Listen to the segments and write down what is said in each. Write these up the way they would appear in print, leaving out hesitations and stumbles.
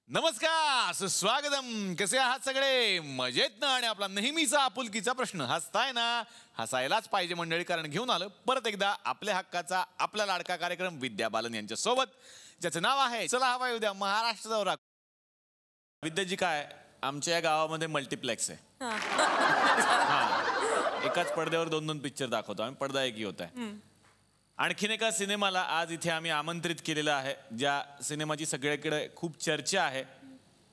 नमस्कार, सुस्वागतम. कसे आहात सगळे? मजेत ना? आणि आपला नेहमीचा आपुलकीचा प्रश्न, हसताय ना? हसायलाच पाहिजे मंडळी, कारण घेऊन आलं परत एकदा आपल्या हक्काचा आपला लाडका कार्यक्रम विद्या बालन यांच्या सोबत, ज्याचं नाव आहे चला हवा येऊ द्या महाराष्ट्र दौरा. विद्याजी, काय आमच्या या गावामध्ये मल्टिप्लेक्स आहे. एकाच पडद्यावर 2-2 पिक्चर दाखवतो आम्ही, पडदा एकही होत आहे. आणखीन एका सिनेमाला आज इथे आम्ही आमंत्रित केलेलं आहे, ज्या सिनेमाची सगळीकडे खूप चर्चा आहे.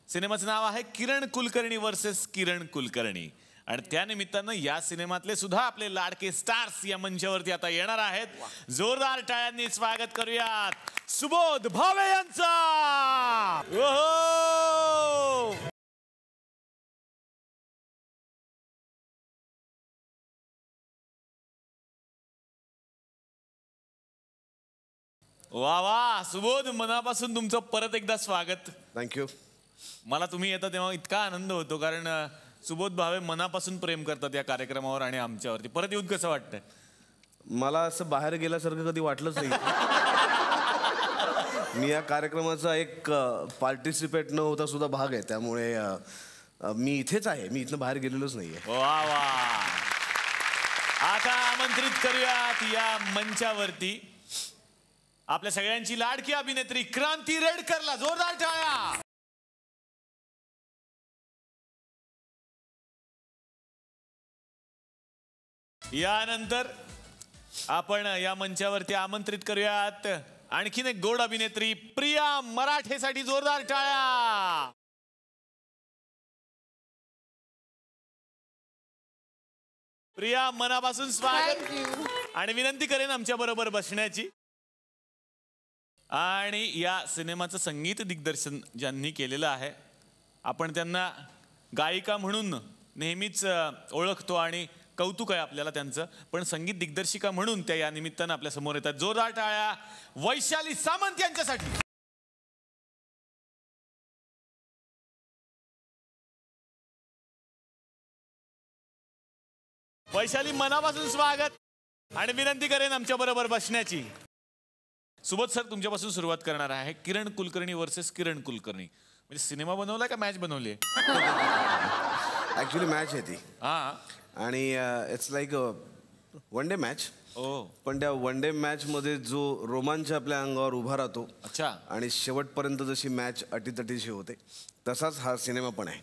सिनेमाचं नाव आहे किरण कुलकर्णी वर्सेस किरण कुलकर्णी. आणि त्या निमित्तानं या सिनेमातले सुद्धा आपले लाडके स्टार्स या मंचावरती आता येणार आहेत. जोरदार टाळ्यांनी स्वागत करूयात सुबोध भावे यांचा. वा वा, सुबोध, मनापासून तुमचं परत एकदा स्वागत. थँक्यू. मला तुम्ही येता तेव्हा इतका आनंद होतो, कारण सुबोध भावे मनापासून प्रेम करतात या कार्यक्रमावर आणि आमच्यावरती. परत येऊन कसं वाटतंय? मला असं बाहेर गेल्यासारखं कधी वाटलंच नाही. मी या कार्यक्रमाचा एक पार्टिसिपेट न होता सुद्धा भाग आहे, त्यामुळे मी इथेच आहे. मी इथनं बाहेर गेलेलोच नाहीये. वा वा. आता आमंत्रित करूयात या मंचावरती आपल्या सगळ्यांची लाडकी अभिनेत्री क्रांती रेडकरला. जोरदार टाळ्या. यानंतर आपण या मंचावरती आमंत्रित करूयात आणखीन एक गोड अभिनेत्री प्रिया मराठेसाठी. जोरदार टाळ्या. प्रिया, मनापासून स्वागत आणि विनंती करेन आमच्या बरोबर बसण्याची. आणि या सिनेमाचं संगीत दिग्दर्शन ज्यांनी केलेलं आहे, आपण त्यांना गायिका म्हणून नेहमीच ओळखतो आणि कौतुक आहे आपल्याला त्यांचं, पण संगीत दिग्दर्शिका म्हणून त्या या निमित्तानं आपल्या समोर येतात. जोरदार टाळ्या वैशाली सामंत यांच्यासाठी. वैशाली, मनापासून स्वागत आणि विनंती करेन आमच्या बरोबर बसण्याची. सुबोध सर, तुमच्यापासून सुरुवात करणार आहे. किरण कुलकर्णी वर्सेस किरण कुलकर्णी, म्हणजे सिनेमा बनवलाय का मॅच बनवली? ऍक्च्युली मॅच आहे ती. आणि it's like one day match. पण त्या वन डे मॅच मध्ये जो रोमांच आपल्या अंगावर उभा राहतो, अच्छा, आणि शेवटपर्यंत जशी मॅच अटीतटीशी होते, तसाच हा सिनेमा पण आहे.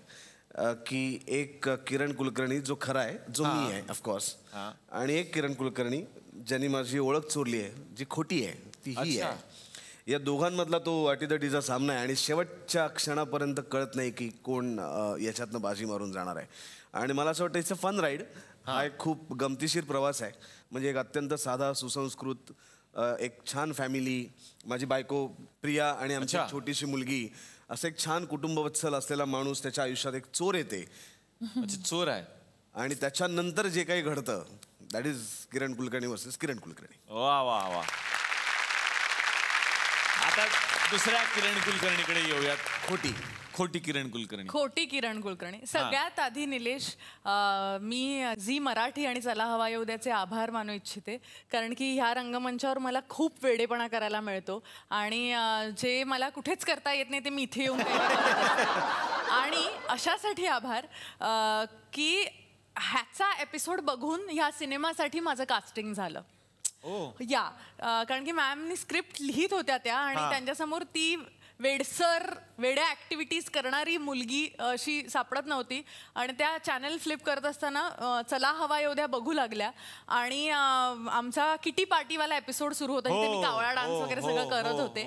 की एक किरण कुलकर्णी जो खरा आहे, जो मी आहे ऑफकोर्स, आणि एक किरण कुलकर्णी ज्यांनी माझी ओळख चोरली आहे, जी खोटी आहे ती ही आहे. या दोघांमधला तो अटीतटीचा सामना आहे आणि शेवटच्या क्षणापर्यंत कळत नाही की कोण याच्यातनं बाजी मारून जाणार आहे. आणि मला असं वाटतं इट्स अ फन राईड. हा एक खूप गमतीशीर प्रवास आहे. म्हणजे एक अत्यंत साधा, सुसंस्कृत, एक छान फॅमिली, माझी बायको प्रिया आणि आमची छोटीशी मुलगी, असं एक छान कुटुंबवत्सल असलेला माणूस, त्याच्या आयुष्यात एक चोर येते. चोर आहे आणि त्याच्यानंतर जे काही घडतं, that is Kiran Kulkarni versus Kiran Kulkarni. वा वा वा. आता दुसऱ्या किरण कुलकर्णीकडे येऊयात. खोटी किरण कुलकर्णी. खोटी किरण कुलकर्णी. सगळ्यात आधी निलेश, मी झी मराठी आणि चला हवा येऊ द्याचे आभार मानू इच्छिते, कारण की ह्या रंगमंचावर मला खूप वेडेपणा करायला मिळतो आणि जे मला कुठेच करता येत नाही ते मी इथे येऊन आणि अशासाठी आभार की ह्याचा एपिसोड बघून ह्या सिनेमासाठी माझं कास्टिंग झालं. या कारण की मॅमनी स्क्रिप्ट लिहित होत्या त्या, आणि त्यांच्यासमोर ती वेड्या ऍक्टिव्हिटीज करणारी मुलगी अशी सापडत नव्हती. आणि त्या चॅनल फ्लिप करत असताना चला हवा येऊ द्या बघू लागल्या, आणि आमचा किटी पार्टीवाला एपिसोड सुरू होता, जिथे मी कावळा डान्स वगैरे सगळं करत होते.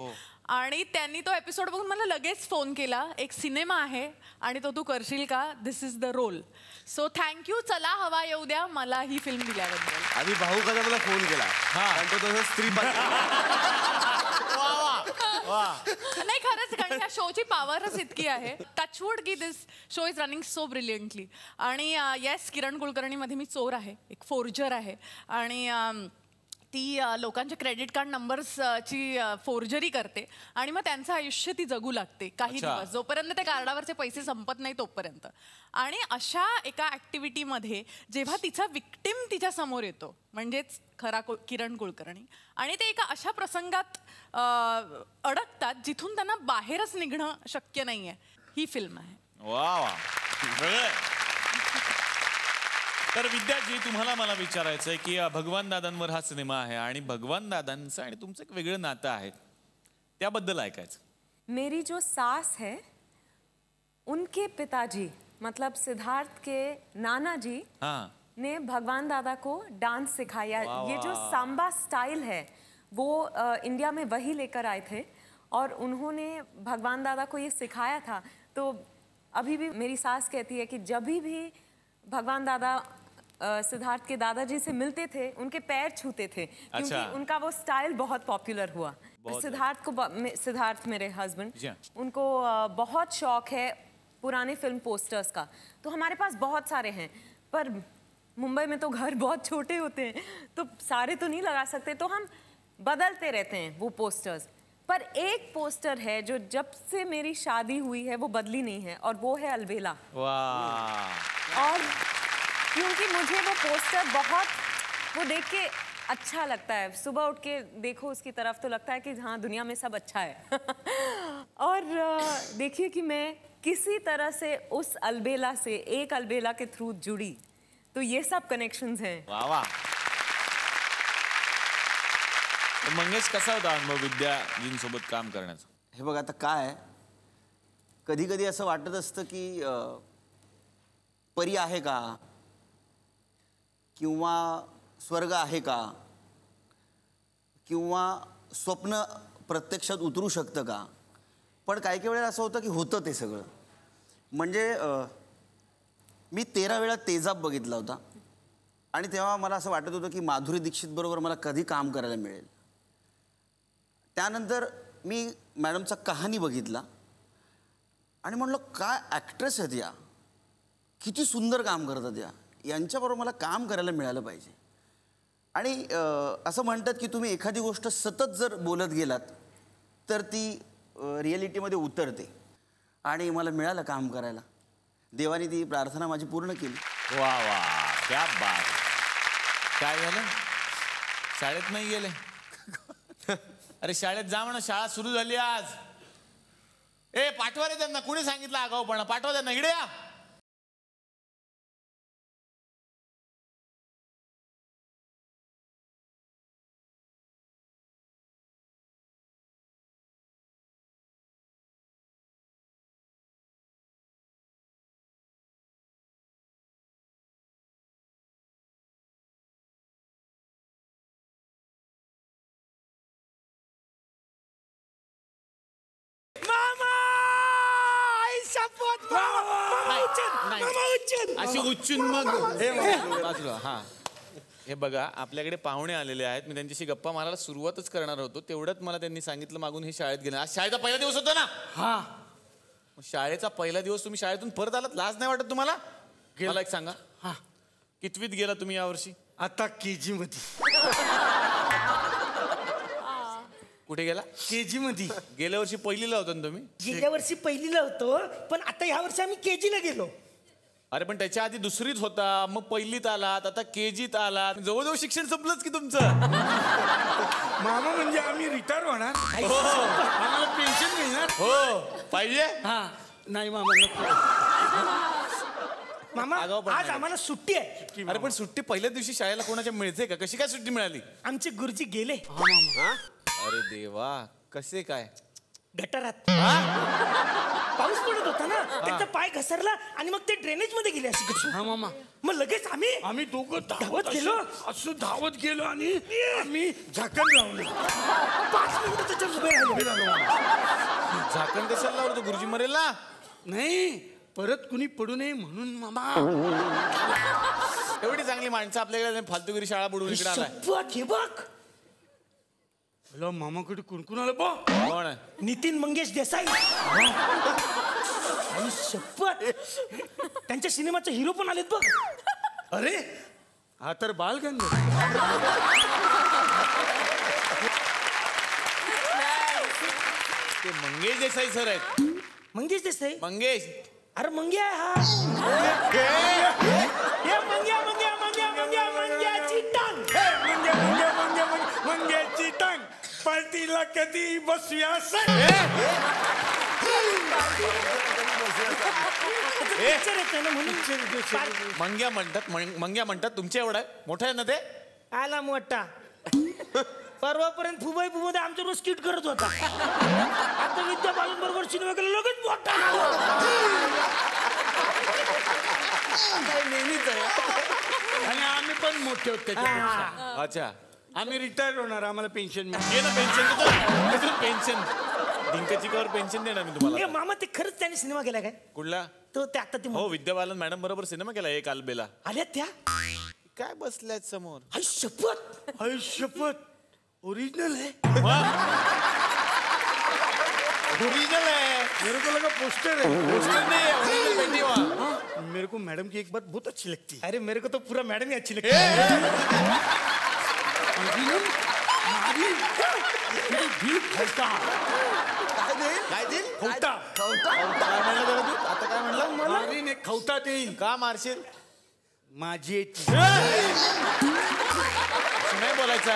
आणि त्यांनी तो एपिसोड बघून मला लगेच फोन केला, एक सिनेमा आहे आणि तो तू करशील का? This is the role. So thank you चला हवा येऊ द्या मला ही फिल्म दिल्याबद्दल. आणि भाऊ कसा मला फोन केला, स्त्री नाही, खरंच, कारण ह्या शोची पॉवरच इतकी आहे. टचवूड की this show is running so brilliantly. आणि येस, किरण कुलकर्णीमध्ये मी चोर आहे, एक फोर्जर आहे. आणि ती लोकांचे क्रेडिट कार्ड नंबर्सची फोर्जरी करते आणि मग त्यांचं आयुष्य ती जगू लागते काही दिवस, जोपर्यंत ते कार्डावरचे पैसे संपत नाही तोपर्यंत. आणि अशा एका ॲक्टिव्हिटीमध्ये जेव्हा तिचा विक्टिम तिच्या समोर येतो, म्हणजेच खरा किरण कुलकर्णी, आणि ते एका अशा प्रसंगात अडकतात जिथून त्यांना बाहेरच निघणं शक्य नाही आहे, ही फिल्म आहे. वा वा. तर विद्याजी, तुम्हाला मला विचारायचं आहे की भगवान दादांवर हा सिनेमा आहे आणि भगवान दादांचं आणि तुमचं एक वेगळं नातं आहे, त्याबद्दल ऐकायचं. मेरी जो सास है उनके पिताजी मतलब सिद्धार्थ के नाना जी ने भगवान दादा को डांस सिखाया. ये जो सांबा स्टाइल है वो इंडिया में वही लेकर आए थे और उन्होंने भगवान दादा को ये सिखाया था. तो अभी भी मेरी सास कहती है कि जब भी भगवान दादा सिद्धार्थ के दादाजी से मिलते थे उनके पैर छूते थे, क्योंकि उनका वो स्टाइल बहुत पॉपुलर हुआ. सिद्धार्थ मेरे हस्बैंड, उनको बहुत शौक है पुराने फिल्म पोस्टर्स का. तो हमारे पास बहुत सारे हैं, पर मुंबई में तो घर बहुत छोटे होते हैं तो सारे तो नहीं लगा सकते, तो हम बदलते रहते हैं वो पोस्टर्स. पर एक पोस्टर है जो जब से मेरी शादी हुई है वो बदली नहीं है, और वो है अलबेला. और क्योंकि मुझे वो पोस्टर बहुत, वो देख के अच्छा लगता है. सुबह उठ के देखो उसकी तरफ तो लगता है कि हाँ दुनिया में सब अच्छा है. और देखिए कि मैं किसी तरह से उस अलबेला से, एक अलबेला के थ्रू जुड़ी, तो ये सब कनेक्शंस हैं. वाह वाह. मंगेश, कसा होता अनुभव विद्याजींसोबत काम करण्याचा? हे बघ, आता काय कधी कधी असं वाटत असतं की परी आहे का, किंवा स्वर्ग आहे का, किंवा स्वप्न प्रत्यक्षात उतरू शकतं का. पण काही काही वेळेला असं होतं की होतं ते सगळं. म्हणजे मी 13 वेळा तेजाब बघितला होता आणि तेव्हा मला असं वाटत होतं की माधुरी दीक्षित बरोबर मला कधी काम करायला मिळेल. त्यानंतर मी मॅडमचा कहाणी बघितला आणि म्हणलं काय ॲक्ट्रेस आहेत या, किती सुंदर काम करतात या, यांच्याबरोबर मला काम करायला मिळालं पाहिजे. आणि असं म्हणतात की तुम्ही एखादी गोष्ट सतत जर बोलत गेलात तर ती रिॲलिटीमध्ये उतरते, आणि मला मिळालं काम करायला. देवाने ती प्रार्थना माझी पूर्ण केली. वा वा, क्या बात. काय झालं, शाळेत नाही गेले? अरे शाळेत जा म्हणा, शाळा सुरू झाली आज. ए पाठवा रे त्यांना, कुणी सांगितलं आगाऊपणा, पाठवा त्यांना, इकडे या. अशी उच्चून मग बाजूला. हा, हे बघा, आपल्याकडे पाहुणे आलेले आहेत, मी त्यांच्याशी गप्पा मारायला सुरुवातच करणार होतो, तेवढ्यात मला त्यांनी सांगितलं मागून हे शाळेत गेले. आज शाळेचा पहिला दिवस होता ना? हा. शाळेचा पहिला दिवस तुम्ही शाळेतून परत आलात, लाज नाही वाटत तुम्हाला? मला एक सांगा, हा, कितवीत गेला तुम्ही यावर्षी? आता KG मध्ये. कुठे गेला? KG मध्ये. गेल्या वर्षी पहिलीला होता ना तुम्ही? गेल्या वर्षी पहिलीला होतो, पण आता ह्या वर्षी आम्ही KG ला गेलो. अरे पण त्याच्या आधी दुसरीत होता, मग पहिलीत आलात, आता KGत आलात, जवळजवळ शिक्षण संपलंच की तुमचं. मामा म्हणजे आम्ही रिटायर होणार, आम्हाला पेन्शन मिळणार. हो पाहिजे. हा नाही मामा नको. मामा आज आम्हाला सुट्टी आहे. अरे पण सुट्टी पहिल्या दिवशी शाळेला कोणाच्या मिळते का? कशी काय सुट्टी मिळाली? आमचे गुरुजी गेले. अरे देवा, कसे काय? गटारात पाऊस पडत होता ना, त्यांचा पाय घसरला आणि मग ते ड्रेनेज मध्ये गेले अशी कशी. हा मामा. मग लगेच आम्ही दोघं धावत गेलो, असं धावत गेलो आणि आम्ही झाकण लावलं. 5 मिनिटं त्याच्यावर उभे राहिलो. झाकण कशाला लावलं? तो गुरुजी मरेल ना. नाही, परत कुणी पडू नये म्हणून मामा. एवढी चांगली माणसं आपल्याकडे फालतूगिरी शाळा बुडवून इकडे आलाय. हे बघ, मामाकडे कुणकुण आलं बा. कोण? नितीन मंगेश देसाई. आणि शपथ, त्यांच्या सिनेमाचे हिरो पण आलेत बघ. अरे हा तर बालगंधर्व. मंगेश देसाई सर आहेत. मंगेश देसाई. मंगेश. अरे मंग्या आहे हा. हे मंग्या मंग्या मंग्या मंग्या मंग्याची टांग. मंग्या मंग्या मंग्या मंग्याची टांग पार्टीला कधी बसूया सर. मंग्या म्हणतात तुमच्या एवढा मोठा आहे ना ते. आला मोठा. परवापर्यंत फुबाई फुबोदे आमच्या रोज स्किट करत होता. आता विद्या बालन बरोबर सिनेमा केला लगेच मोठा. नेहमीच आहे. आणि आम्ही पण मोठे होते त्याच्यापेक्षा. अच्छा. आम्ही रिटायर होणार, आम्हाला पेन्शन घे ना पेन्शन. पेन्शन डिंकची कवर पेन्शन देणार मी तुम्हाला. मामा ते खरंच त्याने सिनेमा केला काय? कुठला? तो ते आता ते हो विद्या बालन मॅडम बरोबर सिनेमा केला एक आलबेला. आल्या त्या काय बसल्यात समोर. आई शपथ. आई शपथ. ओरिजिनल है. ओरिजिनल है. मेरे को लगा पोस्टर है. पोस्टर नहीं है, ओरिजिनल पेंटिंग हुआ. मेरे को मैडम की एक बात बहुत अच्छी लगती है. अरे मेरे को तो पूरा मैडम ही अच्छी लगती है. काय देईल? खवटा. काय म्हणलं जरा तू आता काय म्हणलं? मारीन एक खवटा देईल. का मारशील? माझी नाही बोलायचा.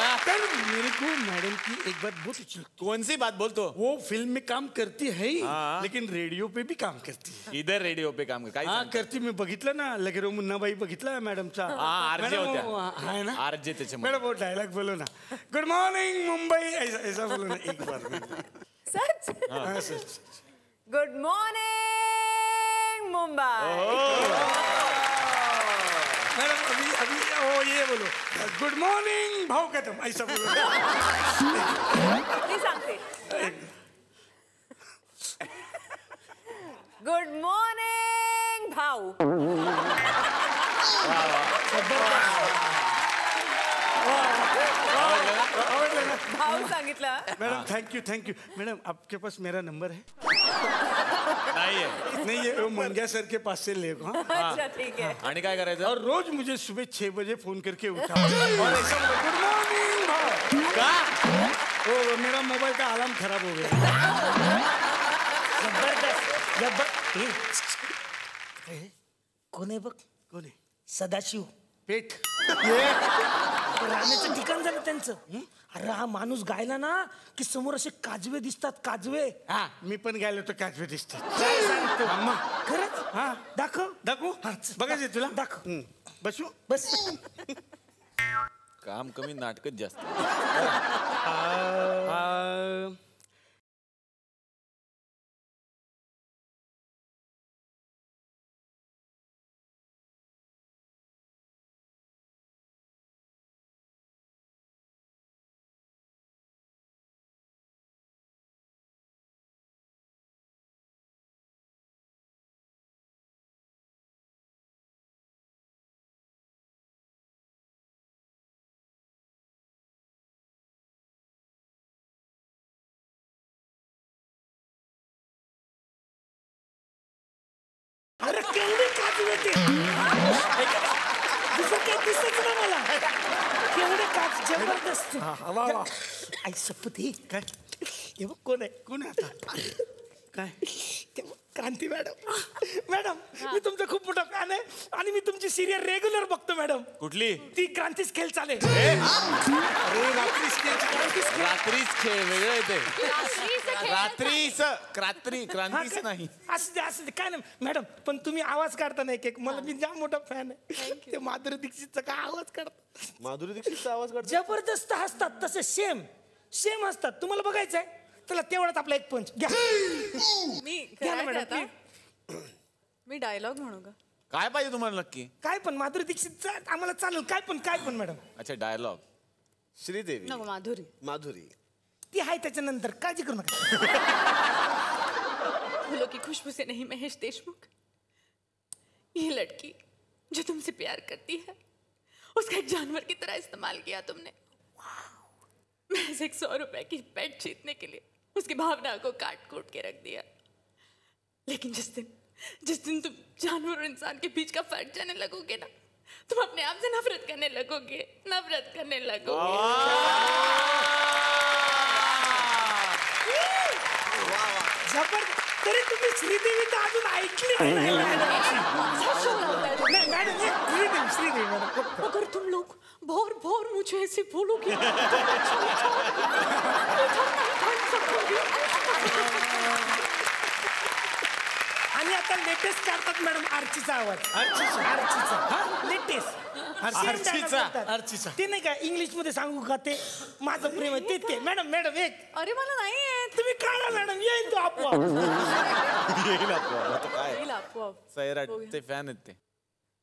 मेरे को मैडम की एक बात बहुत अच्छी लगती कौन सी बात बोलतो? वो फिल्म में काम करती है हाँ. लेकिन रेडियो पे भी काम करती है. इधर रेडिओ पे काम काय हा करती. मी बघितलं ना लगेरो मुन्नाबाई बघितला मॅडमचा. आरजे होत्या. है ना आरजे त्याच्या मॅडम वो डायलॉग बोलो ना. गुड मॉर्निंग मुंबई ऐसा ऐसा बोलो ना एक बार. सच. हाँ सच. Good morning Mumbai. मैडम अभी अभी ओ ये बोलो गुड मॉर्निंग भाव खत्म ऐसा बोलो. मी सांगते. गुड मॉर्निंग भाऊ. भाऊ सांगितलं. मैडम थैंक यू मैडम आपके पास मेरा नंबर है? नाही आहे. नहीं ये वो मंग्या सर के पास से ले. हाँ अच्छा ठीक है. आणि काय करायचं? और रोज मुझे सुबह 6 बजे फोन करके उठा और ऐसा बोलो गुड मॉर्निंग भाव. का? ओ मेरा मोबाइल का अलार्म खराब हो गया. कोण आहे बघ? कौन है? सदाशिव. पेट. राहण्याचं ठिकाण झालं त्यांचं. अरे हा माणूस गायला ना की समोर असे काजवे दिसतात. काजवे. हा मी पण गेलो तर काजवे दिसतात. काय सांगतो? अम्मा खरंच? हा दाखव. दाखवू बघायचे तुला. दाखव. बसू. बस. काम कमी नाटकच जास्त. अरे केवढे काजवे ते. दुसरं काही दिसत ना मला. केवढे काज जबरदस्त. आई शपथ. काय हे बघ कोण आहे? कोण आहे आता? काय ते बघ, क्रांती मॅडम. मॅडम मी तुमचा खूप मोठा फॅन आहे आणि मी तुमची सिरियल रेग्युलर बघतो मॅडम. कुठली? ती क्रांतीच खेळ चालेल. रात्रीच खेळ वेगळं येते. क्रांतीच नाही. असं दे काय नाही मॅडम. पण तुम्ही आवाज काढता नाही एक मला मी जाम मोठा फॅन आहे. ते माधुरी दीक्षितचा काय आवाज काढतात. माधुरी दीक्षितचा आवाज काढतो. जबरदस्त हसतात तसे सेम असतात. तुम्हाला बघायचंय चला तेवढाच आपला एक पंच घ्या. मी घ्या ना करायचं मॅडम, आता? मी डायलॉग म्हणू का? काय पाहिजे तुम्हाला नक्की? काय पण माधुरी दीक्षितचा आम्हाला चालेल. काय पण मॅडम. अच्छा डायलॉग. श्रीदेवी. नको माधुरी. माधुरी. ती आहे त्याच्यानंतर काळजी करू नका. फूलों की खुशबू से नहीं महेश देशमुख, ये लड़की जो तुमसे प्यार करती है उसका एक जानवर की तरह इस्तेमाल किया तुमने. महज 100 रुपए की पेट जीतने के लिए उसकी भावना को काट कूट के रख दिया. लेकिन जिस दिन तुम जानवर और इंसान के बीच का फर्क जानने लगोगे ना, तुम अपने आप से नफरत करने लगोगे. ऐकली नाही मॅडमची. नहीं, मॅडम श्रीदेवी मॅडम. अगर तुम लोग भोर भोर मुझे ऐसे बोलोगे आणि आता लेटेस्ट काढतात मॅडम आर्चीचा आवाज. आर्चीचा लेटेस्ट आर्चीचा. ते नाही का इंग्लिश मध्ये सांगू का ते माझं प्रेम आहे ते मॅडम एक अरे मला नाही येत. तुम्ही काढा मॅडम येईल तो आपोआप. येईल आपोआप. आता काय येईल आपोआप. सैराटचे फॅन आहेत ते.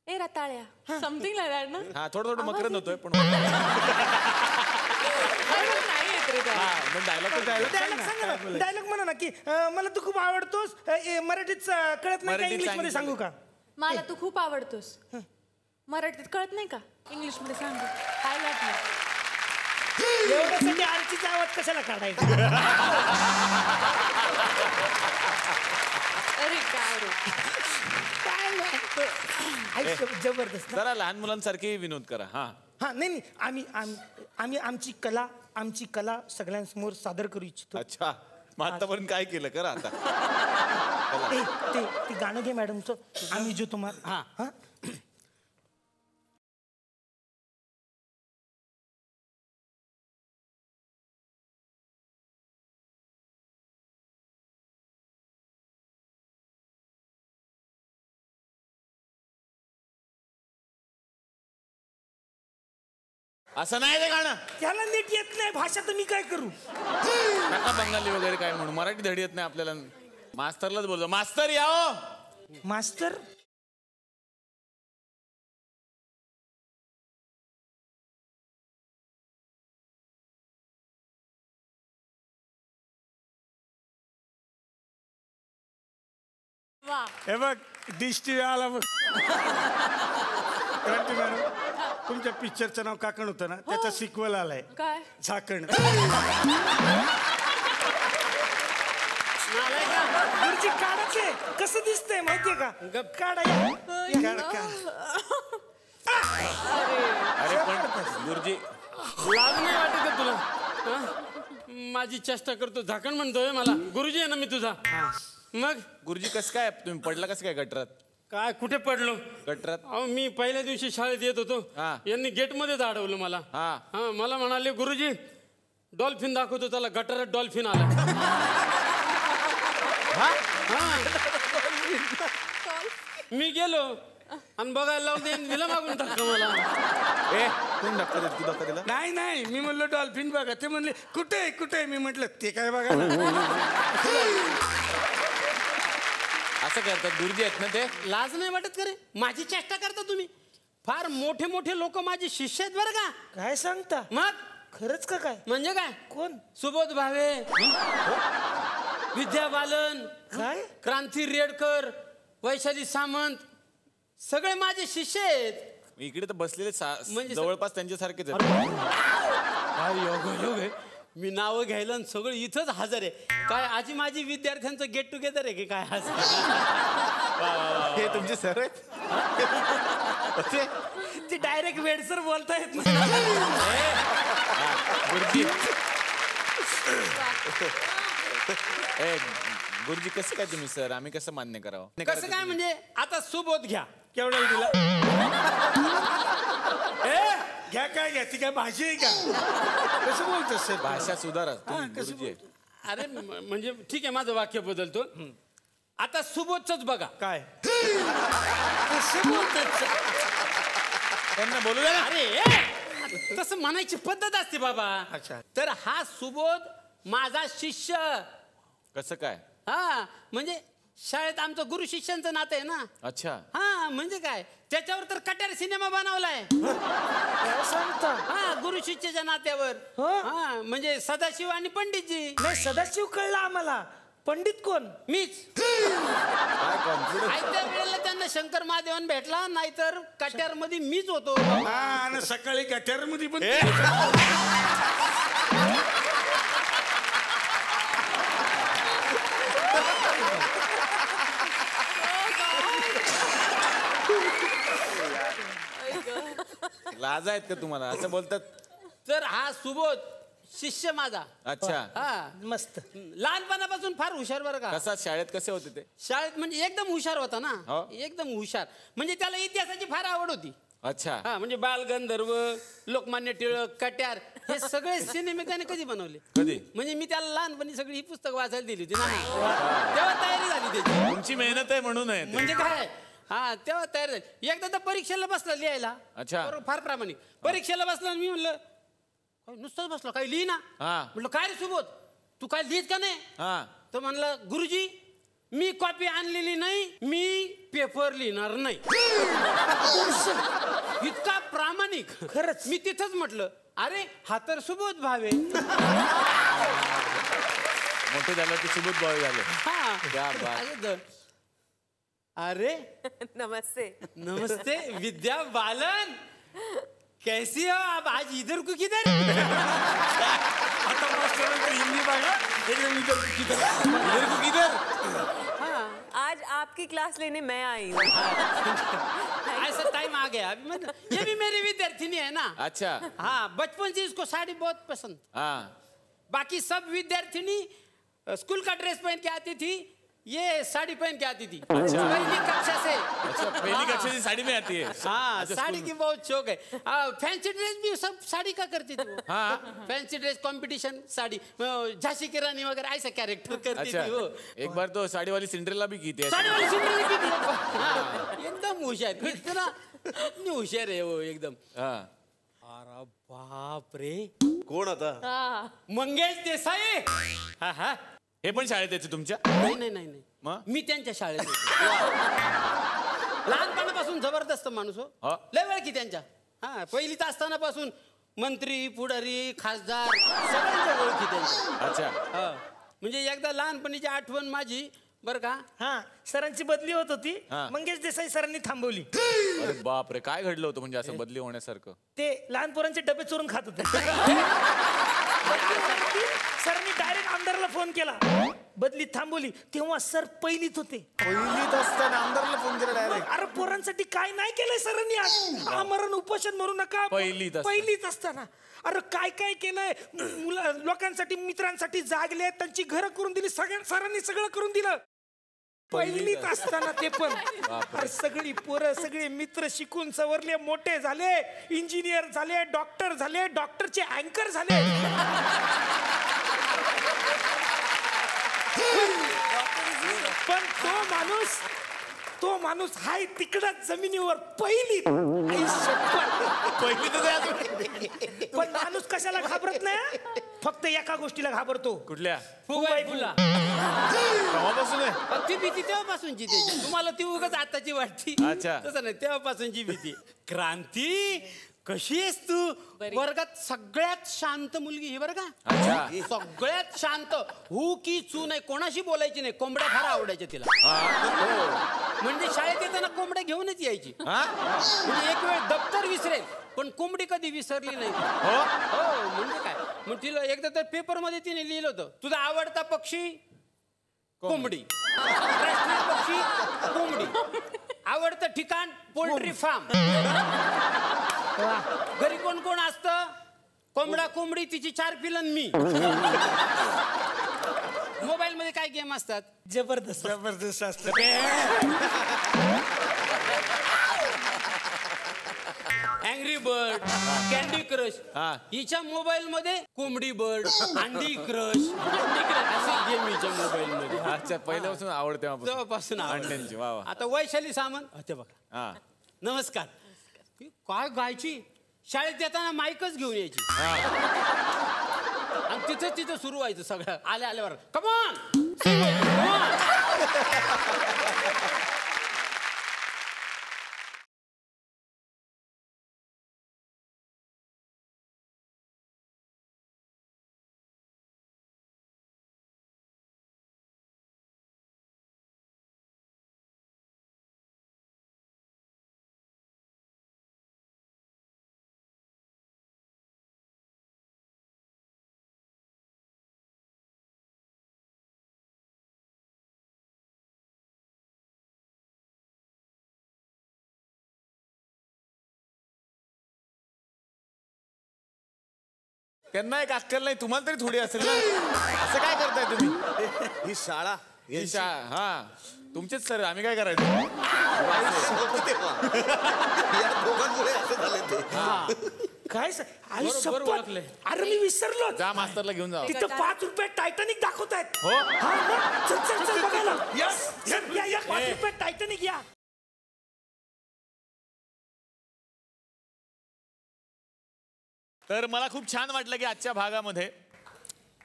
ए रताळ्या समथिंग लाईक दॅट ना. हा थोडं मकरंद होतोय पण नाही येत रे त्या. डायलॉग सांगा ना. डायलॉग म्हणा ना की मला तू खूप आवडतोस. मराठीत कळत नाही का इंग्लिश मध्ये सांगू का. मला तू खूप आवडतोस. मराठीत कळत नाही का इंग्लिश मध्ये सांग. काय लागलं एवढ्यासाठी आरचीचा आवाज कशाला काढायचा. अरे काय रे जबरदस्त. जरा लहान मुलांसारखे विनोद करा. हा नाही आम्ही आमची कला सगळ्यांसमोर सादर करू इच्छितो. अच्छा मग आतापर्यंत काय केलं करा आता. ते गाणं घे मॅडमचं. आम्ही जो तुम्हाला हा असं नाही ते गाणं. त्याला नीट येत नाही भाषा तर मी काय करू. नका बंगाली वगैरे काय म्हणून. मराठी धडी येत नाही आपल्याला. मास्तरलाच बोलतो मास्तर याओ. मास्तर वा. हे बघ डिश टीव्ही आला बघ. क्रांती मॅडम तुमच्या पिक्चरचं नाव काकण होतं ना त्याचा सिक्वल आलाय. काय झाकण. गुरुजी काढायचे कसं दिसतंय माहितीये का. काढा अरे पण गुरुजी लाज नाही वाटत का तुला. माझी चेष्टा करतो. झाकण म्हणतोय मला. गुरुजी आहे ना मी तुझा. मग गुरुजी कसं काय तुम्ही पडला कसं काय गटरात. काय कुठे पडलो गटरात. अहो मी पहिल्या दिवशी शाळेत येत होतो. यांनी गेट मध्ये अडवलं मला. हा मला म्हणाले गुरुजी डॉल्फिन दाखवतो. त्याला गटारात डॉल्फिन आला. मी गेलो आणि बघायला लावून दिला मागून धक्का मला. कोण धक्का देत. तू धक्का दिला. नाही मी म्हणलो डॉल्फिन बघा. ते म्हणले कुठे मी म्हटलं ते काय बघा. असं करतात गुरुजी आहेत ना ते. लाज नाही वाटत का रे. माझी चेष्टा करता तुम्ही. फार मोठे मोठे लोक माझे शिष्य आहेत बरं का. काय सांगता. मग खरंच का काय. म्हणजे काय. कोण. सुबोध भावे, विद्या बालन, काय क्रांती रेडकर, वैशाली सामंत सगळे माझे शिष्य आहेत. इकडे तर बसलेले म्हणजे जवळपास त्यांच्यासारखेच आहेत. काय योग आहे. मी नावं घ्यायला आणि सगळं इथंच हजर आहे. काय आजी माझी विद्यार्थ्यांचं गेट टुगेदर आहे की काय. हे तुमचे सर आहेत. ते डायरेक्ट वेडसर बोलतायत. गुरुजी गुरुजी कसं काय तुम्ही सर. आम्ही कसं मान्य करावं. कसं काय म्हणजे आता सुबोध घ्या. केवढ्याला दिला. घ्या काय घ्या ती काय भाषा आहे का. कसं बोलतो सर. भाषा सुधारा गुरुजी. अरे म्हणजे ठीक आहे माझं वाक्य बदलतो. आता सुबोधच बघा. काय कसं बोलतात. त्यांना बोलू द्या. अरे तसं म्हणायची पद्धत असते बाबा. अच्छा. तर हा सुबोध माझा शिष्य. कसं काय. हा म्हणजे शाळेत आमचं गुरु शिष्यांचं नातं आहे ना. अच्छा. हा म्हणजे काय त्याच्यावर तर कट्यार सिनेमा बनवलाय. काय सांगता. हा गुरु शिष्याच्या नात्यावर. हा म्हणजे सदाशिव आणि पंडितजी. नाही सदाशिव कळला आम्हाला. पंडित कोण. मीच. काय कॉन्फिडन्स. आयत्या वेळेला त्यांना शंकर महादेवन भेटला. नाहीतर कट्यार मध्ये मीच होतो. आणि सकाळी गटर मध्ये पण लाज आहेत का तुम्हाला असं बोलतात. तर हा सुबोध शिष्य माझा. अच्छा. हा मस्त. लहानपणापासून फार हुशार बरं का. कसा शाळेत कसे होते ते? शाळेत म्हणजे एकदम हुशार होता ना. हो. एकदम हुशार. म्हणजे त्याला इतिहासाची फार आवड होती. अच्छा. हा म्हणजे बालगंधर्व, लोकमान्य टिळक, कट्यार हे सगळे सिनेमे त्याने कधी बनवले? कधी? म्हणजे मी त्याला लहानपणी सगळी ही पुस्तक वाचायला दिली होती ना. तेव्हा तयारी झाली त्याची. तुमची मेहनत आहे म्हणून आहे ते. म्हणजे काय, हा तेव्हा तयार झाली. एकदा तर परीक्षेला बसला लिहायला. अच्छा. बरोबर, फार प्रामाणिक. परीक्षेला बसला आणि मी म्हणलं नुसतंच बसलो, काही लिही ना. हा. म्हटलं काय रे सुबोध, तू काय लिहित का नाही? हा. तर म्हणलं गुरुजी मी कॉपी आणलेली नाही, मी पेपर लिहिणार नाही. इतका प्रामाणिक. खरंच. मी तिथंच म्हटलं अरे हा तर सुबोध भावे. मोठे झालं ते सुबोध भाऊ झाले. हा. क्या बात. असं तर. अरे नमस्ते. नमस्ते विद्या बालन, कैसी हो आप? आज इधर को किधर? आता मास्टरांचं हिंदी बघा एकदम इधर को किधर. आज आपकी क्लास लेने मैं आई हूँ. ऐसा टाइम आ गया अभी. मतलब ये भी मेरी विद्यार्थिनी है ना. अच्छा. हाँ बचपन से इसको साड़ी बहुत पसंद. हाँ. बाकी सब विद्यार्थिनी स्कूल का ड्रेस पहन के आती थी, ये साड़ी पहन के आती थी. पहली कक्षा से. अच्छा, पहली कक्षा से साड़ी में आती है. हाँ अच्छा, साड़ी स्कूल की बहुत शौक है. फैंसी ड्रेस भी सब साड़ी का करती थी वो. हाँ. Fancy dress competition sari, Jhansi की रानी वगैरह ऐसा कैरेक्टर करती अच्छा. थी वो. एक बार तो साड़ी वाली सिंड्रेला भी की थी. साड़ी वाली सिंड्रेला की थी. हाँ, एकदम होशियार. इतनी होशियार है वो एकदम. हाँ. अरे बाप रे, कोण आता? मंगेश देसाई. हा हा. हे पण शाळेत यायचे तुमच्या? नाही नाही नाही नाही, मग? मी त्यांच्या शाळेत होतो. लहानपणापासून जबरदस्त माणूस हो. हा. लय वेळ की त्यांच्या. हा पहिलीत असतानापासून मंत्री, पुढारी, खासदार सगळ्यांच्या ओळखी त्यांच्या. अच्छा. हा. म्हणजे एकदा लहानपणीची आठवण माझी बरं का. हा सरांची बदली होत होती. हा. मंगेश देसाई सरांनी थांबवली. अरे बाप रे, काय घडलं होतं म्हणजे असं बदली होण्यासारखं? ते लहान पोरांचे डबे चोरून खात होते. सरांनी डायरेक्ट आमदारला फोन केला, बदली थांबवली. तेव्हा सर पहिलीत होते. पहिलीत असताना आमदारला फोन केला डायरेक्ट. अरे पोरांसाठी काय नाही केलंय सरांनी आज. आमरण उपोषण म्हणू नका. पहिलीत असताना अरे काय काय केलंय. लोकांसाठी, मित्रांसाठी जागले, त्यांची घरं करून दिली. सरांनी सगळं करून दिलं. पहिलीत असताना ते पण. अरे सगळी पोरं, सगळे मित्र शिकून सवरले, मोठे झाले, इंजिनियर झाले, डॉक्टर झाले, डॉक्टरचे अँकर झाले. पण तो माणूस हाय तिकडच जमिनीवर पहिली. पण माणूस कशाला घाबरत नाही, फक्त एका गोष्टीला घाबरतो. कुठल्या? फुगाई फुला. केव्हापासून आहे? ती भीती तेव्हापासूनची त्याची. तुम्हाला ती उगाच आताची वाटती. अच्छा. तसं नाही, तेव्हापासूनची भीती. क्रांती कशी आहेस तू? वर्गात सगळ्यात शांत मुलगी ही बरं का. अच्छा. सगळ्यात शांत. हू की चू नाही, कोणाशी बोलायची नाही. कोंबड्या फार आवडायच्या तिला. म्हणजे शाळेत येताना कोंबड्या घेऊनच यायची. म्हणजे एक वेळ दप्तर विसरेल पण कोंबडी कधी विसरली नाही. हो म्हणजे काय. मग तिला एकदा तर पेपर मध्ये तिने लिहिलं होतं, तुझा आवडता पक्षी कोंबडी, राष्ट्रीय पक्षी कोंबडी, आवडतं ठिकाण पोल्ट्री फार्म. घरी कोण कोण असतं? कोंबडा, कोंबडी, तिची 4 पिलन, मी. मोबाईल मध्ये काय गेम असतात? जबरदस्त असतं. Angry bird, candy crush. हिच्या मोबाईल मध्ये कोंबडी बर्ड, अंडी क्रश, असे गेम हिच्या मोबाईल मध्ये. अच्छा, पहिल्यापासून आवडते तेव्हापासून अंड्यांची. वा वा. आता वैशाली सामंत ते बघा. हा. नमस्कार. ती काय गायची, शाळेत येताना माईकच घेऊन यायची. आणि तिथं सुरू व्हायचं सगळं. आल्यावर कमॉन त्यांना एक अक्कल नाही, तुम्हाला तरी थोडी असेल ना. असं काय करताय तुम्ही? ही शाळा ही हा तुमचेच सर, आम्ही काय करायचं? या दोघांमुळे असं झालं ते. काय आई बरोबर शपथ. ओळखलंय. अरे मी विसरलो. जा मास्तरला घेऊन जा. तिथं 5 रुपये टायटॅनिक दाखवतायत. हो हा ना? चल चल चल बघायला. या 5 रुपये टायटॅनिक या. तर मला खूप छान वाटलं की आजच्या भागामध्ये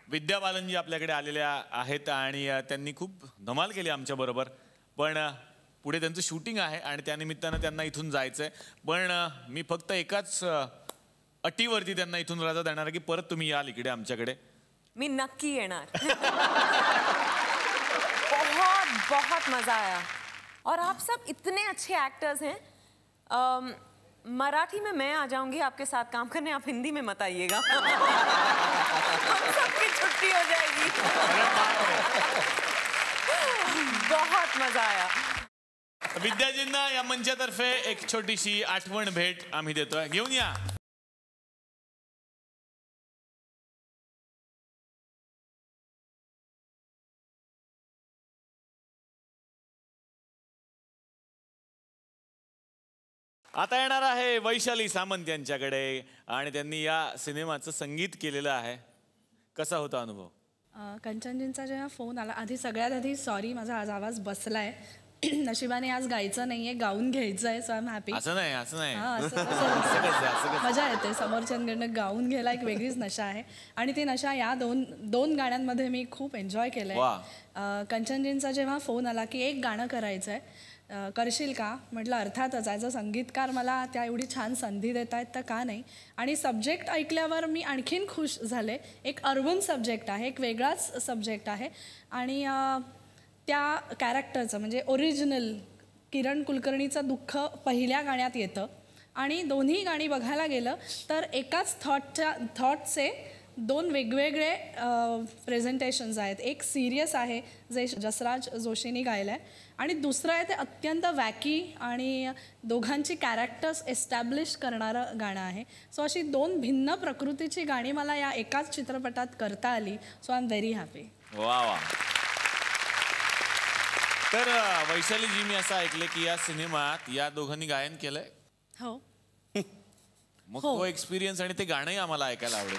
विद्या बालनजी आपल्याकडे आलेल्या आहेत आणि त्यांनी खूप धमाल केली आमच्या बरोबर. पण पुढे त्यांचं शूटिंग आहे आणि त्यानिमित्तानं त्यांना इथून जायचंय. पण मी फक्त एकाच अटीवरती त्यांना इथून रजा देणार की परत तुम्ही याल इकडे आमच्याकडे. मी नक्की येणार. बहुत बहुत मजा आया और आप सब इतने अच्छे एक्टर्स हैं. मराठी में मैं आ जाऊंगी आपके साथ काम करने, आप हिंदी में मत आइएगा. हम सबकी छुट्टी हो जाएगी. बहुत मजा आया. विद्याजींना या मंचातर्फे एक छोटीशी आठवण भेट आम्ही देतोय, घेऊन या. आता येणार आहे वैशाली सामंत यांच्याकडे आणि त्यांनी या सिनेमाचं संगीत केलेलं आहे. कसा होता अनुभव? कंचनजींचा जेव्हा फोन आला, सगळ्यात आधी सॉरी माझा आज आवाज बसलाय. नशिबाने आज गायचं नाहीये, गाऊन घ्यायचं आहे. So I am happy. असं नाही, असं नाही. मजा येते समोरच्यांकडनं गाऊन घ्यायला, एक वेगळीच नशा आहे आणि ती नशा या दोन गाण्यांमध्ये मी खूप एन्जॉय केलंय. कंचनजींचा जेव्हा फोन आला की एक गाणं करायचं आहे, करशील का? म्हटलं अर्थातच. ॲज अ संगीतकार मला त्या एवढी छान संधी देत आहेत तर का नाही. आणि सब्जेक्ट ऐकल्यावर मी आणखीन खुश झाले. एक अर्बन सब्जेक्ट आहे, एक वेगळाच सब्जेक्ट आहे आणि त्या कॅरेक्टरचं म्हणजे ओरिजिनल किरण कुलकर्णीचं दुःख पहिल्या गाण्यात येतं आणि दोन्ही गाणी बघायला गेलं तर एकाच थॉटचे 2 वेगवेगळे प्रेझेंटेशन्स आहेत. एक सिरियस आहे जे जसराज जोशींनी गायलं आहे आणि दुसरं आहे ते अत्यंत वॅकी आणि दोघांची कॅरेक्टर्स एस्टॅब्लिश करणारं गाणं आहे. सो अशी 2 भिन्न प्रकृतीची गाणी मला या एकाच चित्रपटात करता आली. So I am very happy. वा वा. तर वैशालीजी, मी असं ऐकलं की या सिनेमात या दोघांनी गायन केलंय. हो. मग तो एक्सपिरियन्स आणि ते गाणंही आम्हाला ऐकायला आवडेल.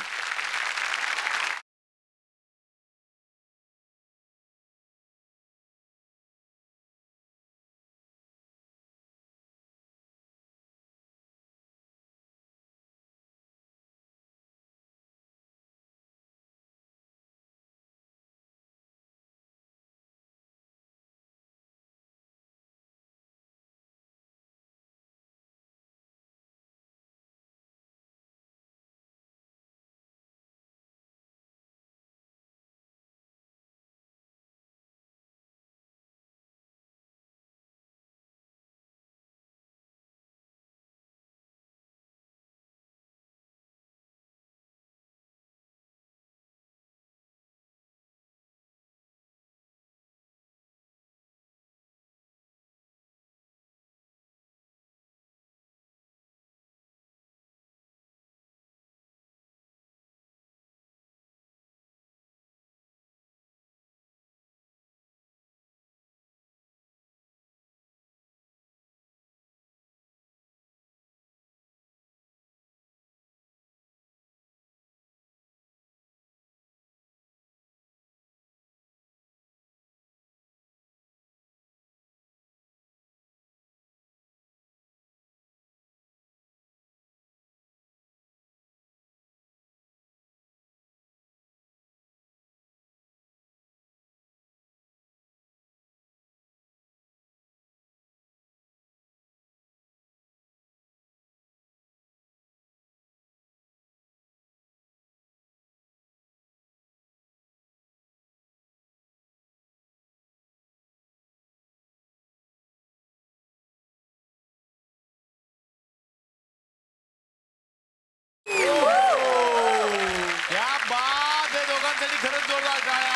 खरंच जोरदार टाळ्या.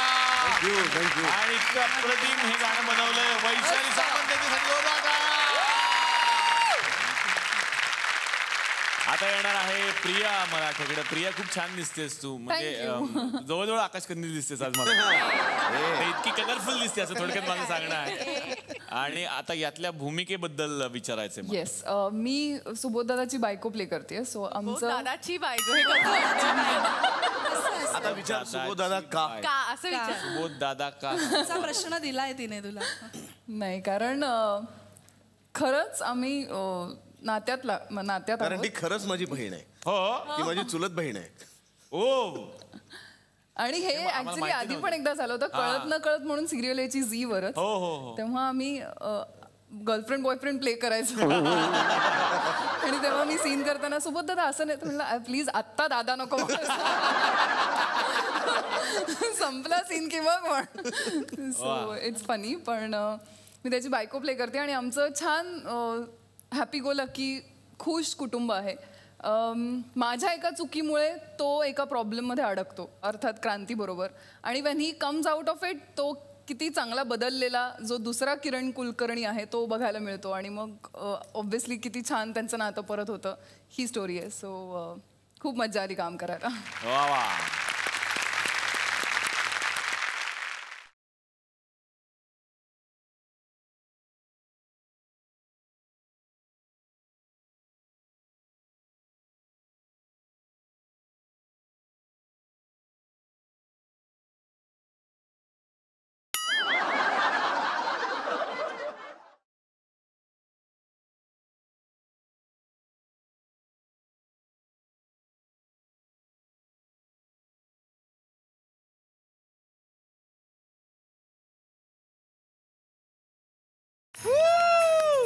थँक्यू. आणि इतकं अप्रतिम हे गाणं बनवलंय वैशाली सामंत, त्यांच्यासाठी जोरदार टाळ्या. आता येणार आहे प्रिया मराठेकडे. प्रिया, खूप छान दिसतेस तू, म्हणजे जवळजवळ आकाश कंदील दिसतेस आज मला. इतकी कलरफुल दिसते असं थोडक्यात मला सांगणं आहे. आणि आता यातल्या भूमिकेबद्दल विचारायचंय मला. येस, मी सुबोध दादाची बायको प्ले करते. सो आमचं दादाची बायको आता विचार सुबोध दादा का असं विचार. सुबोध दादा का असा प्रश्न दिलाय तिने तुला. नाही, कारण खरंच आम्ही नात्यात कारण ती खरंच माझी बहीण आहे. हो, ती माझी चुलत बहीण आहे. ओ. आणि हे ऍक्च्युली आधी पण एकदा झालं होतं, कळत न कळत म्हणून सिरियल यायची झीवरच. तेव्हा आम्ही गर्लफ्रेंड बॉयफ्रेंड प्ले करायचो. आणि तेव्हा मी सीन करताना सुबोध दादा असं नाही, म्हणलं प्लीज आत्ता दादा नको, संपला सीन किंवा पण. So it's funny. पण मी त्याची बायको प्ले करते आणि आमचं छान हॅपी गो लकी खुश कुटुंब आहे. माझ्या एका चुकीमुळे तो एका प्रॉब्लेममध्ये अडकतो, अर्थात क्रांती बरोबर. आणि when he comes out of it, तो किती चांगला बदललेला जो दुसरा किरण कुलकर्णी आहे तो बघायला मिळतो. आणि मग ऑब्व्हियसली किती छान त्यांचं नातं परत होतं, ही स्टोरी आहे. सो खूप मजा आली काम करायला.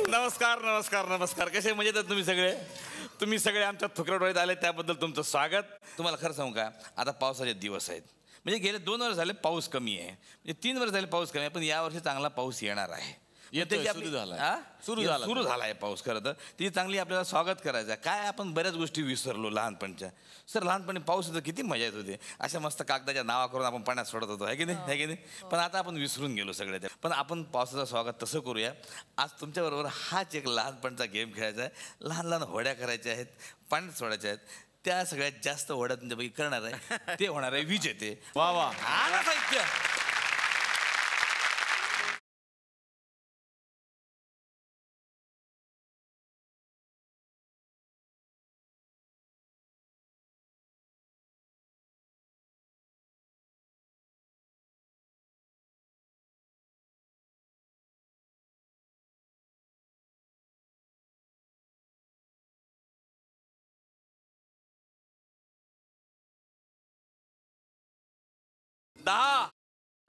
नमस्कार नमस्कार नमस्कार. कसे मजेत आहेत तुम्ही सगळे आमच्या थुकरडोळ्यात आले त्याबद्दल तुमचं स्वागत. तुम्हाला खरं सांगू का, आता पावसाचे दिवस आहेत. म्हणजे गेले 2 वर्ष झाले पाऊस कमी आहे, म्हणजे 3 वर्ष झाले पाऊस कमी आहे, पण यावर्षी चांगला पाऊस येणार आहे. सुरू झाला आहे पाऊस. खरं तर ती चांगली आपल्याला स्वागत करायचं आहे. काय आपण बऱ्याच गोष्टी विसरलो लहानपणच्या. सर, लहानपणी पाऊस होतं किती मजा येत होती. अशा मस्त कागदाच्या नावा करून आपण पाण्यात सोडत होतो, आहे की नाही. पण आता आपण विसरून गेलो सगळे. पण आपण पावसाचं स्वागत तसं करूया. आज तुमच्याबरोबर हाच एक लहानपणचा गेम खेळायचा आहे. लहान लहान होड्या करायच्या आहेत, पाण्यात सोडायच्या आहेत. त्या सगळ्यात जास्त होड्या तुमच्यापैकी करणार आहे ते होणार आहे विजेते. वा वा. साहित्य दहा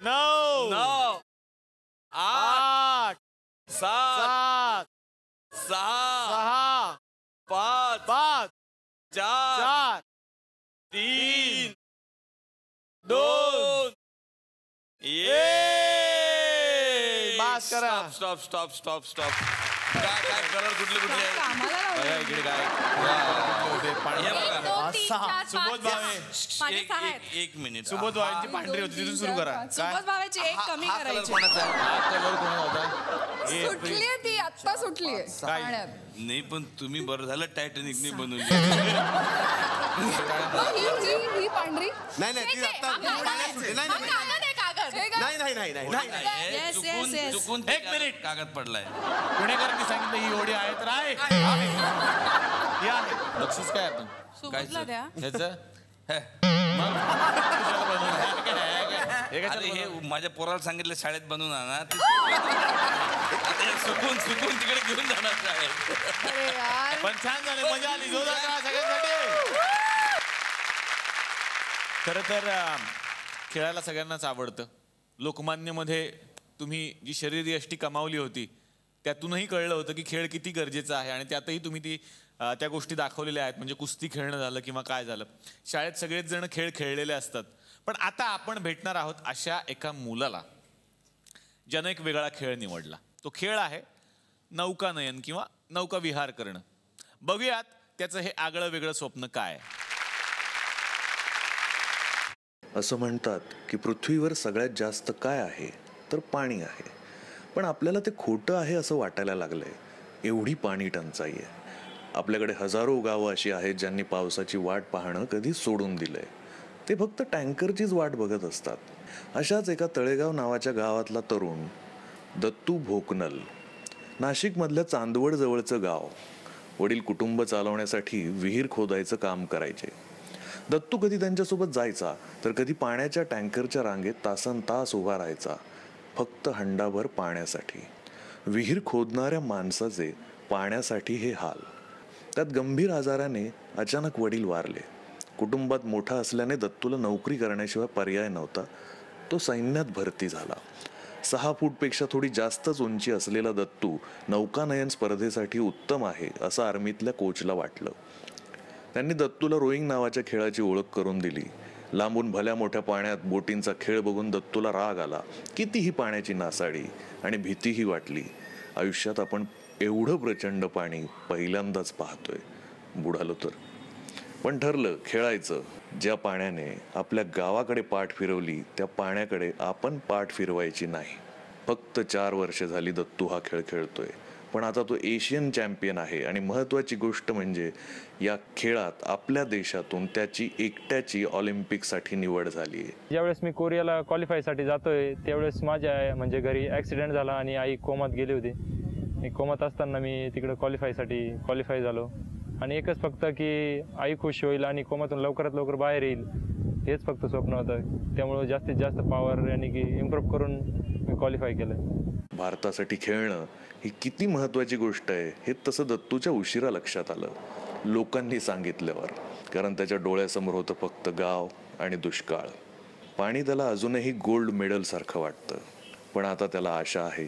9 8 7 6 5 4 3 2 बस करा. स्टॉप. काय कलर कुठले इकडे काय सुबोध भावे. एक मिनिट. सुबोध भावेची पांढरी होती, तिथून सुरू करा. सुबोध भावेची एक कमी करायची. कलर कोणा होता? सुटलीये ती, आत्ता सुटलीये पाण्यात. नाही, पण तुम्ही बरं झालं टायटॅनिकने बनवली. ही पांढरी नाही चुकून एक मिनिट कागद पडलाय. पुणेकरांनी सांगितलं ही होडी आहे तर आहे. बक्षीस काय आपण सुबोधला द्या. हे माझ्या पोराला सांगितलं शाळेत बनवून आणा. चुकून तिकडे घेऊन जाणार शाळेत. पण छान झाले, मजा आली, जोरदार सगळ्यांसाठी. खरं तर खेळायला सगळ्यांनाच आवडतं. लोकमान्यमध्ये तुम्ही जी शरीरयष्टी कमावली होती त्यातूनही कळलं होतं की खेळ किती गरजेचा आहे. आणि त्यातही तुम्ही त्या गोष्टी दाखवलेल्या आहेत. म्हणजे कुस्ती खेळणं झालं किंवा काय झालं. शाळेत सगळेच जण खेळ खेळलेले असतात. पण आता आपण भेटणार आहोत अशा एका मुलाला ज्यानं एक वेगळा खेळ निवडला. तो खेळ आहे नौकानयन किंवा नौका विहार करणं. बघूयात त्याचं हे आगळं वेगळं स्वप्न काय आहे. असं म्हणतात की पृथ्वीवर सगळ्यात जास्त काय आहे तर पाणी आहे. पण आपल्याला ते खोटं आहे असं वाटायला लागलंय. एवढी पाणी टंचाई आहे. आपल्याकडे हजारो गावं अशी आहेत ज्यांनी पावसाची वाट पाहणं कधी सोडून दिलंय. ते फक्त टँकरचीच वाट बघत असतात. अशाच एका तळेगाव नावाच्या गावातला तरुण दत्तू भोकनल, नाशिकमधल्या चांदवड जवळचं गाव. वडील कुटुंब चालवण्यासाठी विहीर खोदायचं काम करायचे. दत्तू कधी त्यांच्यासोबत जायचा तर कधी पाण्याच्या टँकरच्या रांगेत तासनतास उभा राहायचा, फक्त हंडाभर पाण्यासाठी. विहीर खोदणाऱ्या माणसाचे पाण्यासाठी हे हाल. त्यात गंभीर आजाराने अचानक वडील वारले. कुटुंबात मोठा असल्याने दत्तूला नोकरी करण्याशिवाय पर्याय नव्हता. तो सैन्यात भरती झाला. 6 फूटपेक्षा थोडी जास्तच उंची असलेला दत्तू नौकानयन स्पर्धेसाठी उत्तम आहे असं आर्मीतल्या कोचला वाटलं. त्यांनी दत्तूला रोईंग नावाच्या खेळाची ओळख करून दिली. लांबून भल्या मोठ्या पाण्यात बोटींचा खेळ बघून दत्तूला राग आला. कितीही पाण्याची नासाडी आणि भीतीही वाटली. आयुष्यात आपण एवढं प्रचंड पाणी पहिल्यांदाच पाहतोय. बुडालो तर. पण ठरलं खेळायचं. ज्या पाण्याने आपल्या गावाकडे पाठ फिरवली त्या पाण्याकडे आपण पाठ फिरवायची नाही. फक्त 4 वर्ष झाली दत्तू हा खेळ खेळतोय. पण आता तो एशियन चॅम्पियन आहे आणि महत्त्वाची गोष्ट म्हणजे या खेळात आपल्या देशातून त्याची एकट्याची ऑलिम्पिकसाठी निवड झाली आहे. ज्यावेळेस मी कोरियाला क्वालिफायसाठी जातोय त्यावेळेस माझ्या म्हणजे घरी ॲक्सिडेंट झाला आणि आई कोमात गेली होती. कोमात असताना मी तिकडे क्वालिफाय झालो आणि एकच फक्त की आई खुश होईल आणि कोमातून लवकरात लवकर बाहेर येईल हेच फक्त स्वप्न होतं. त्यामुळे जास्तीत जास्त पॉवर यानी की इम्प्रूव्ह करून मी क्वालिफाय केलं. भारतासाठी खेळणं ही किती महत्त्वाची गोष्ट आहे हे तसं दत्तूच्या उशिरा लक्षात आलं, लोकांनी सांगितल्यावर. कारण त्याच्या डोळ्यासमोर होतं फक्त गाव आणि दुष्काळ. पाणी त्याला अजूनही गोल्ड मेडल सारखं वाटतं. पण आता त्याला आशा आहे,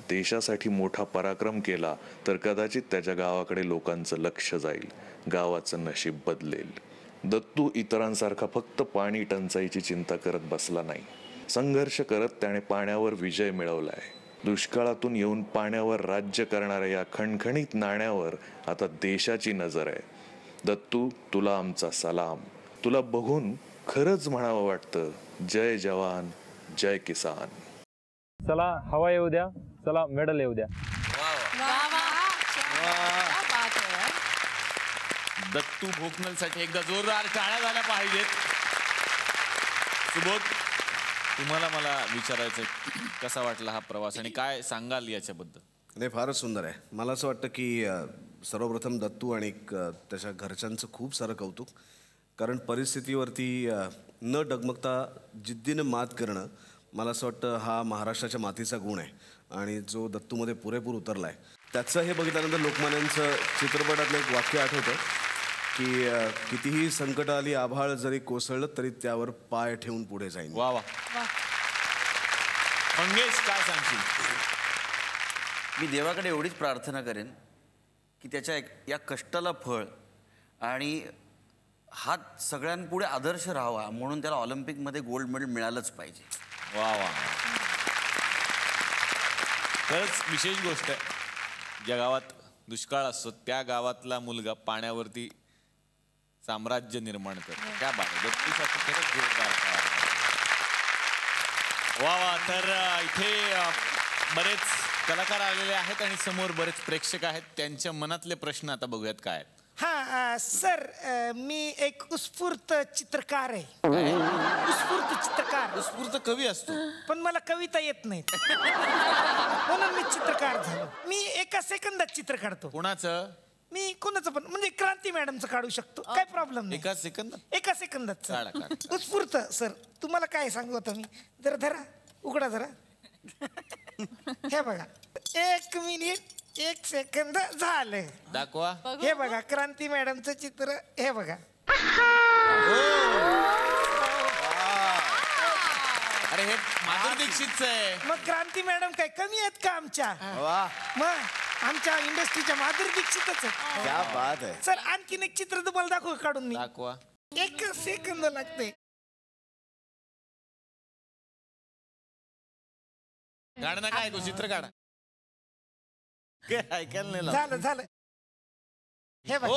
देशासाठी मोठा पराक्रम केला तर कदाचित त्याच्या गावाकडे लोकांचं लक्ष जाईल, गावाचं नशीब बदलेल. दत्तू इतरांसारखा फक्त पाणी टंचाईची चिंता करत बसला नाही. संघर्ष करत त्याने पाण्यावर विजय मिळवलाय. दुष्काळातून येऊन पाण्यावर राज्य करणाऱ्या या खणखणीत नाण्यावर आता देशाची नजर आहे. दत्तू, तुला आमचा सलाम. तुला बघून खरंच म्हणावं वाटतं, जय जवान जय किसान. चला हवा येऊ द्या, चला मेडल येऊ द्या. दत्तू भोकनलसाठी एकदा जोरदार टाळ्या झाल्या पाहिजेत. सुबोध, तुम्हाला मला विचारायचं कसा वाटला हा प्रवास आणि काय सांगाल याच्याबद्दल? नाही, फारच सुंदर आहे. मला असं वाटतं की सर्वप्रथम दत्तू आणि त्याच्या घरच्यांचं खूप सारं कौतुक. कारण परिस्थितीवरती न डगमगता जिद्दीनं मात करणं, मला असं वाटतं हा महाराष्ट्राच्या मातीचा गुण आहे आणि जो दत्तूमध्ये पुरेपूर उतरला आहे. त्याचं हे बघितल्यानंतर लोकमान्यांचं चित्रपटातलं एक वाक्य आठवतं की कितीही संकट आली, आभाळ जरी कोसळलं तरी त्यावर पाय ठेवून पुढे जाईन. वा वा. मंगेश, काय सांगशील? मी देवाकडे एवढीच प्रार्थना करेन की त्याच्या या कष्टाला फळ आणि हा सगळ्यांपुढे आदर्श राहावा म्हणून त्याला ऑलिम्पिकमध्ये गोल्ड मेडल मिळालंच पाहिजे. वा वा. खरंच विशेष गोष्ट आहे. ज्या गावात दुष्काळ असतो त्या गावातला मुलगा पाण्यावरती साम्राज्य निर्माण करतो. त्या दत्तूसाठी खरंच जोरदार. वा वा. तर इथे बरेच कलाकार आलेले आहेत आणि समोर बरेच प्रेक्षक आहेत. त्यांच्या मनातले प्रश्न आता बघूयात काय आहेत. हा सर, मी एक उत्स्फूर्त चित्रकार आहे. उत्स्फूर्त चित्रकार. उत्स्फूर्त कवी असतो पण मला कविता येत नाहीत म्हणून मी चित्रकार झालो. मी एका सेकंदात चित्र काढतो. कोणाचं? मी कोणाचं पण, म्हणजे क्रांती मॅडमचं काढू शकतो, काय प्रॉब्लेम नाही. एका सेकंदात? एका सेकंदात उत्स्फूर्त. सर तुम्हाला काय सांगू आता मी, जरा धरा, उघडा जरा. हे बघा, 1 मिनिट 1 सेकंद झालं. दाखवा. हे बघा क्रांती मॅडमचं चित्र. हे बघा. अरे हे माधुरी दीक्षितचं आहे. मग क्रांती मॅडम काय कमी आहेत का आमच्या? मग आमच्या इंडस्ट्रीच्या माधुरी दीक्षितच आहे. क्या बात आहे. सर आणखीन एक चित्र तुम्हाला दाखवू काढून मी? दाखवा. 1 सेकंद लागते. काढ ना, काय चित्र काढा. ऐकायला नाही झालं झालं. हे बघ.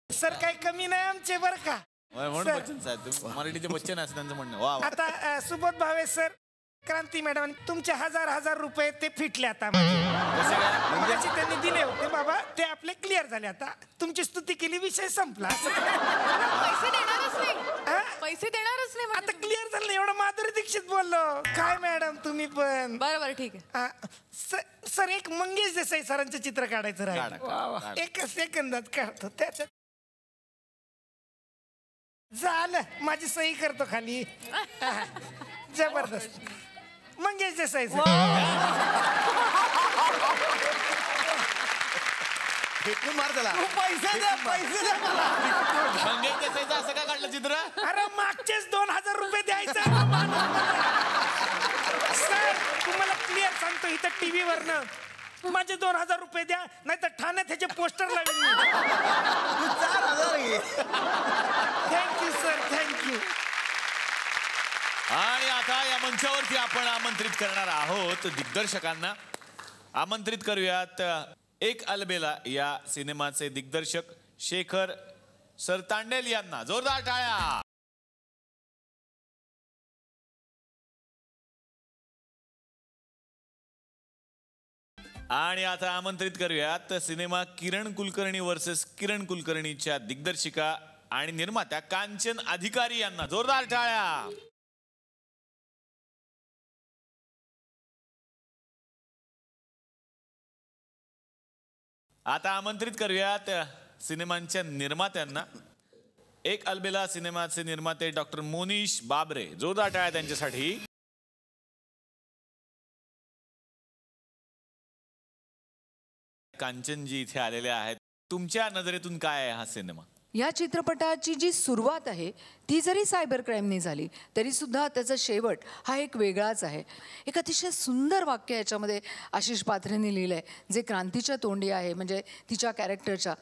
सर काही कमी नाही आमचे बरं का. म्हणून बच्चन साहेब, मराठीचे बच्चन असं त्यांचं म्हणणं. वा. आता सुबोध भावे सर, क्रांती मॅडम तुमचे 1000 रुपये ते फिटले आता म्हणजे त्यांनी दिले होते बाबा ते आपले क्लिअर झाले. आता तुमची स्तुती केली विषय संपला. पैसे देणारच नाही, पैसे देणारच नाही. आता क्लिअर झालं एवढं माधुरी दीक्षित बोललो काय मॅडम तुम्ही पण. बरोबर ठीक आहे. सर एक मंगेश देसाई सरांचं चित्र काढायचं राहिलं. एकच सेकंदात काढतो त्याच्यात झालं. माझी सही करतो खाली. जबरदस्त मंगेश देसाई. फेकून मार त्याला. पैसे द्या पैसे द्या मला. मंगेश देसाईचं असं का काढलं चित्र. अरे मागचेच 2000 रुपये द्यायचं. सर तुम्हाला क्लिअर सांगतो इथं टीव्ही वरनं माझे 2000 रुपये द्या नाही तर ठाण्यात ह्याचे पोस्टर लावेल. 4000 घे. Thank you sir thank you. आणि आता या मंचावरती आपण आमंत्रित करणार आहोत दिग्दर्शकांना. आमंत्रित करूयात एक अलबेला या सिनेमाचे दिग्दर्शक शेखर सरतांडेल यांना. जोरदार टाळ्या. आणि आता आमंत्रित करूयात सिनेमा किरण कुलकर्णी वर्सेस किरण कुलकर्णीच्या दिग्दर्शिका आणि निर्मात्या कांचन अधिकारी यांना. जोरदार टाळ्या. आता आमंत्रित करूयात सिनेमांच्या निर्मात्यांना. एक अलबेला सिनेमाचे निर्माते डॉक्टर मोनीश बाबरे. जोरदार टाळ्या त्यांच्यासाठी. कांचनजी इथे आलेले आहेत. तुमच्या नजरेतून काय आहे हा सिनेमा. या चित्रपटाची जी सुरुवात आहे ती जरी सायबर क्राईमनी झाली तरी सुद्धा त्याचा शेवट हा एक वेगळाच आहे. एक अतिशय सुंदर वाक्य याच्यामध्ये आशिष पात्रेंनी लिहिलं आहे जे क्रांतीच्या तोंडी आहे. म्हणजे तिच्या कॅरेक्टरच्या.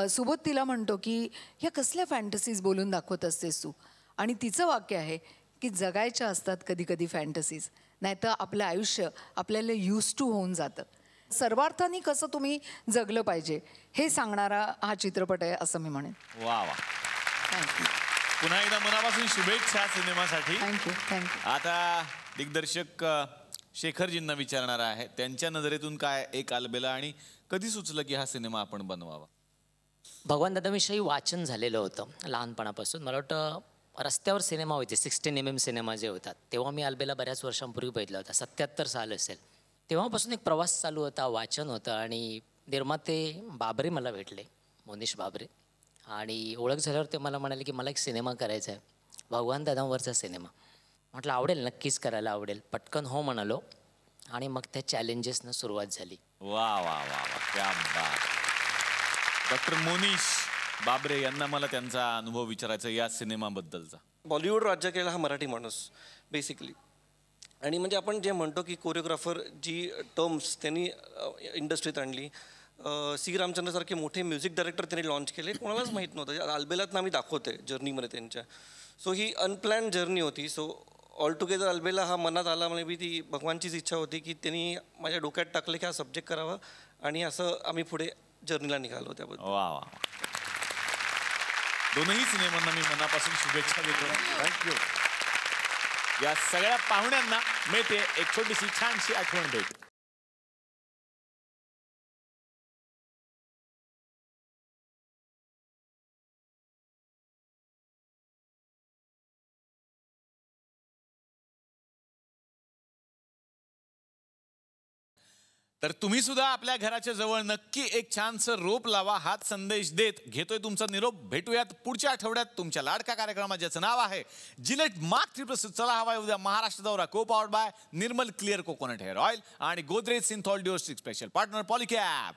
सुबोध तिला म्हणतो की ह्या कसल्या फॅन्टसीज बोलून दाखवत असतेस तू. आणि तिचं वाक्य आहे की जगायच्या असतात कधी कधी फॅन्टसीज नाहीतर आपलं आयुष्य आपल्याला यूज टू होऊन जातं. सर्वार्थाने कसं तुम्ही जगलं पाहिजे हे सांगणारा हा चित्रपट आहे असं मी म्हणेन. वा वा. पुन्हा एकदा मनापासून शुभेच्छा सिनेमासाठी. Thank you thank you. आता दिग्दर्शक शेखरजींना विचारणार आहे त्यांच्या नजरेतून काय एक अलबेला आणि कधी सुचलं की हा सिनेमा आपण बनवावा. भगवान दादाविषयी वाचन झालेलं होतं लहानपणापासून. मला वाटतं रस्त्यावर सिनेमा होते 16 mm सिनेमा जे होतात तेव्हा मी अलबेला बऱ्याच वर्षांपूर्वी बघितला होता. 77 साल असेल. तेव्हापासून एक प्रवास चालू होता, वाचन होतं. आणि निर्माते बाबरे मला भेटले, मोनीश बाबरे. आणि ओळख झाल्यावर ते मला म्हणाले की मला एक सिनेमा करायचा आहे भगवान दादांवरचा सिनेमा. म्हटलं आवडेल, नक्कीच करायला आवडेल. पटकन हो म्हणालो आणि मग त्या चॅलेंजेसनं सुरुवात झाली. वा वा वा वा क्या बात. डॉक्टर मोनीश बाबरे यांना मला त्यांचा अनुभव विचारायचा या सिनेमाबद्दलचा. बॉलिवूड राज्य केला हा मराठी माणूस बेसिकली. आणि म्हणजे आपण जे म्हणतो की कोरिओग्राफर जी टर्म्स त्यांनी इंडस्ट्रीत आणली. सी रामचंद्रसारखे मोठे म्युझिक डायरेक्टर त्यांनी लॉन्च केले कोणालाच माहीत नव्हतं. अलबेलात आम्ही दाखवतोय जर्नीमध्ये त्यांच्या. सो ही अनप्लॅन्ड जर्नी होती. सो ऑल टुगेदर अलबेला हा मनात आला. म्हणजे ती भगवानचीच इच्छा होती की त्यांनी माझ्या डोक्यात टाकले की हा सब्जेक्ट करावा आणि असं आम्ही पुढे जर्नीला निघालो त्याबद्दल. वा वा. दोनही सिनेमांना मी मनापासून शुभेच्छा देतो. थँक्यू. या सगळ्या पाहुण्यांना मिळते एक छोटीशी छानशी आठवण भेट. तर तुम्ही सुद्धा आपल्या घराच्या जवळ नक्की एक छानसं रोप लावा. हाच संदेश देत घेतोय तुमचा निरोप. भेटूयात पुढच्या आठवड्यात तुमच्या लाडका कार्यक्रमात ज्याचं नाव आहे जिलेट मार्क 3 चला हवा उद्या महाराष्ट्र दौरा. Co powered by Nirmal clear coconut hair oil आणि Godrej Cinthol deo stick special partner Polycab.